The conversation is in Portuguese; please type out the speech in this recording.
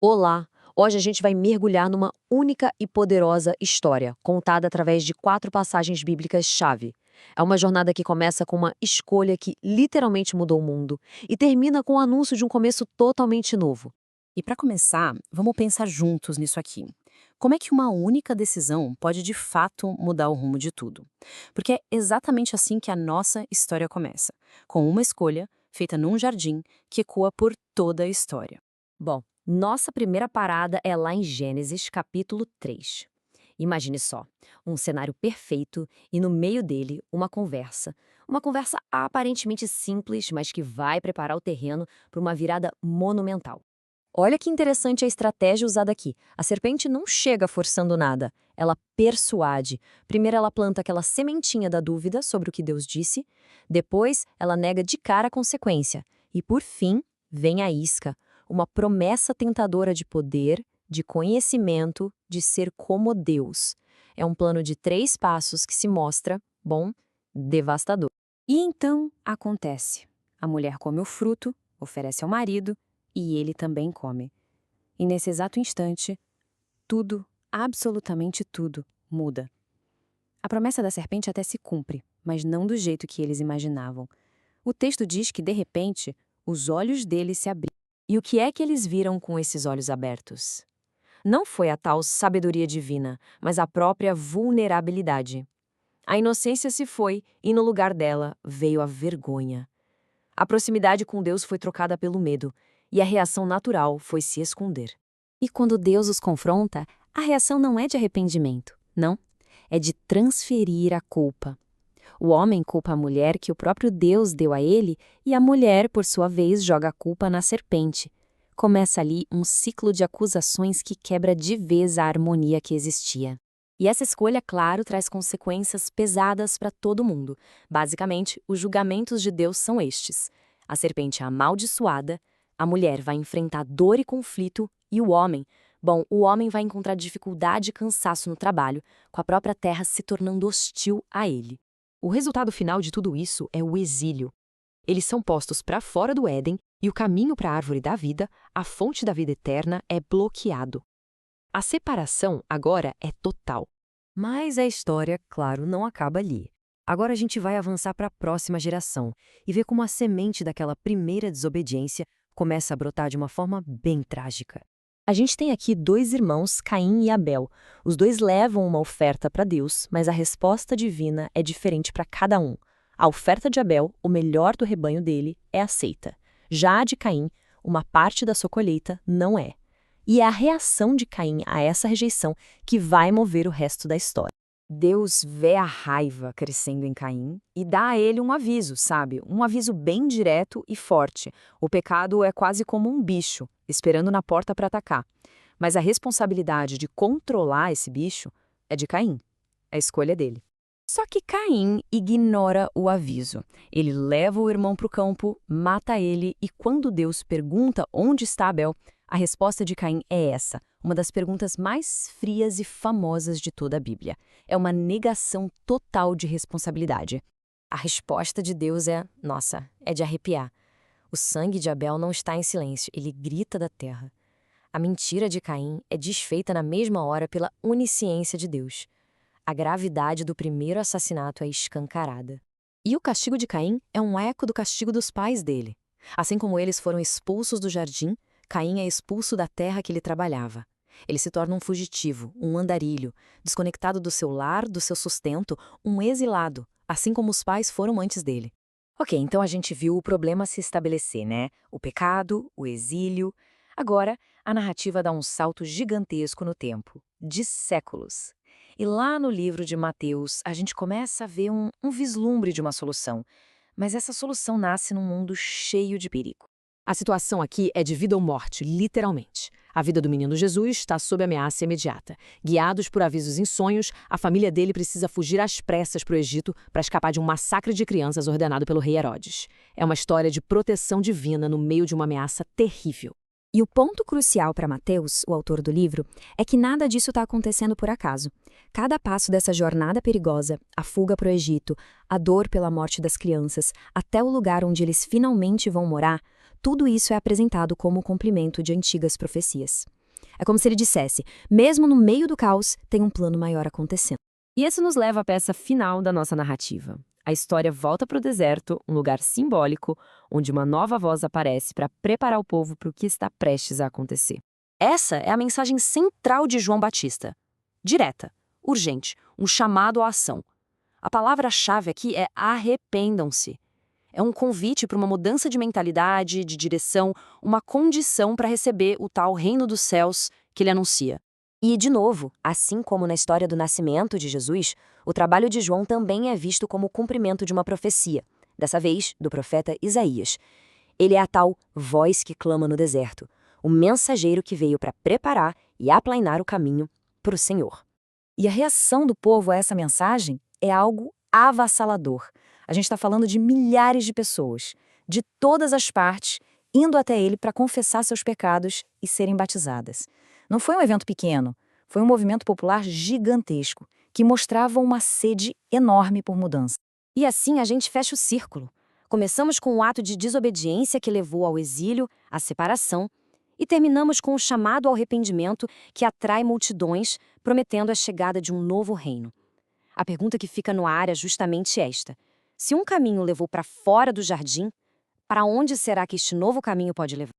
Olá! Hoje a gente vai mergulhar numa única e poderosa história, contada através de 4 passagens bíblicas-chave. É uma jornada que começa com uma escolha que literalmente mudou o mundo e termina com o anúncio de um começo totalmente novo. E para começar, vamos pensar juntos nisso aqui. Como é que uma única decisão pode de fato mudar o rumo de tudo? Porque é exatamente assim que a nossa história começa, com uma escolha feita num jardim que ecoa por toda a história. Bom, nossa primeira parada é lá em Gênesis, capítulo 3. Imagine só, um cenário perfeito e no meio dele uma conversa. Uma conversa aparentemente simples, mas que vai preparar o terreno para uma virada monumental. Olha que interessante a estratégia usada aqui. A serpente não chega forçando nada, ela persuade. Primeiro ela planta aquela sementinha da dúvida sobre o que Deus disse, depois ela nega de cara a consequência. E por fim, vem a isca, uma promessa tentadora de poder, de conhecimento, de ser como Deus. É um plano de 3 passos que se mostra, bom, devastador. E então acontece. A mulher come o fruto, oferece ao marido e ele também come. E nesse exato instante, tudo, absolutamente tudo, muda. A promessa da serpente até se cumpre, mas não do jeito que eles imaginavam. O texto diz que, de repente, os olhos deles se abriram. E o que é que eles viram com esses olhos abertos? Não foi a tal sabedoria divina, mas a própria vulnerabilidade. A inocência se foi e no lugar dela veio a vergonha. A proximidade com Deus foi trocada pelo medo e a reação natural foi se esconder. E quando Deus os confronta, a reação não é de arrependimento, não. É de transferir a culpa. O homem culpa a mulher que o próprio Deus deu a ele e a mulher, por sua vez, joga a culpa na serpente. Começa ali um ciclo de acusações que quebra de vez a harmonia que existia. E essa escolha, claro, traz consequências pesadas para todo mundo. Basicamente, os julgamentos de Deus são estes. A serpente é amaldiçoada, a mulher vai enfrentar dor e conflito, e o homem, bom, o homem vai encontrar dificuldade e cansaço no trabalho, com a própria terra se tornando hostil a ele. O resultado final de tudo isso é o exílio. Eles são postos para fora do Éden e o caminho para a árvore da vida, a fonte da vida eterna, é bloqueado. A separação agora é total. Mas a história, claro, não acaba ali. Agora a gente vai avançar para a próxima geração e ver como a semente daquela primeira desobediência começa a brotar de uma forma bem trágica. A gente tem aqui 2 irmãos, Caim e Abel. Os 2 levam uma oferta para Deus, mas a resposta divina é diferente para cada um. A oferta de Abel, o melhor do rebanho dele, é aceita. Já a de Caim, uma parte da sua colheita, não é. E é a reação de Caim a essa rejeição que vai mover o resto da história. Deus vê a raiva crescendo em Caim e dá a ele um aviso, sabe? Um aviso bem direto e forte. O pecado é quase como um bicho, esperando na porta para atacar. Mas a responsabilidade de controlar esse bicho é de Caim. É a escolha dele. Só que Caim ignora o aviso. Ele leva o irmão para o campo, mata ele e quando Deus pergunta onde está Abel, a resposta de Caim é essa, uma das perguntas mais frias e famosas de toda a Bíblia. É uma negação total de responsabilidade. A resposta de Deus é, nossa, é de arrepiar. O sangue de Abel não está em silêncio, ele grita da terra. A mentira de Caim é desfeita na mesma hora pela onisciência de Deus. A gravidade do primeiro assassinato é escancarada. E o castigo de Caim é um eco do castigo dos pais dele. Assim como eles foram expulsos do jardim, Caim é expulso da terra que ele trabalhava. Ele se torna um fugitivo, um andarilho, desconectado do seu lar, do seu sustento, um exilado, assim como os pais foram antes dele. Ok, então a gente viu o problema se estabelecer, né? O pecado, o exílio. Agora, a narrativa dá um salto gigantesco no tempo, de séculos. E lá no livro de Mateus, a gente começa a ver um vislumbre de uma solução. Mas essa solução nasce num mundo cheio de perigo. A situação aqui é de vida ou morte, literalmente. A vida do menino Jesus está sob ameaça imediata. Guiados por avisos em sonhos, a família dele precisa fugir às pressas para o Egito para escapar de um massacre de crianças ordenado pelo rei Herodes. É uma história de proteção divina no meio de uma ameaça terrível. E o ponto crucial para Mateus, o autor do livro, é que nada disso está acontecendo por acaso. Cada passo dessa jornada perigosa, a fuga para o Egito, a dor pela morte das crianças, até o lugar onde eles finalmente vão morar, Tudo isso é apresentado como o cumprimento de antigas profecias. É como se ele dissesse, mesmo no meio do caos, tem um plano maior acontecendo. E isso nos leva à peça final da nossa narrativa. A história volta para o deserto, um lugar simbólico, onde uma nova voz aparece para preparar o povo para o que está prestes a acontecer. Essa é a mensagem central de João Batista. Direta, urgente, um chamado à ação. A palavra-chave aqui é arrependam-se. É um convite para uma mudança de mentalidade, de direção, uma condição para receber o tal reino dos céus que ele anuncia. E, de novo, assim como na história do nascimento de Jesus, o trabalho de João também é visto como o cumprimento de uma profecia, dessa vez do profeta Isaías. Ele é a tal voz que clama no deserto, o mensageiro que veio para preparar e aplainar o caminho para o Senhor. E a reação do povo a essa mensagem é algo avassalador. A gente está falando de milhares de pessoas, de todas as partes, indo até ele para confessar seus pecados e serem batizadas. Não foi um evento pequeno, foi um movimento popular gigantesco, que mostrava uma sede enorme por mudança. E assim a gente fecha o círculo. Começamos com o ato de desobediência que levou ao exílio, à separação, e terminamos com o chamado ao arrependimento que atrai multidões, prometendo a chegada de um novo reino. A pergunta que fica no ar é justamente esta: se um caminho levou para fora do jardim, para onde será que este novo caminho pode levar?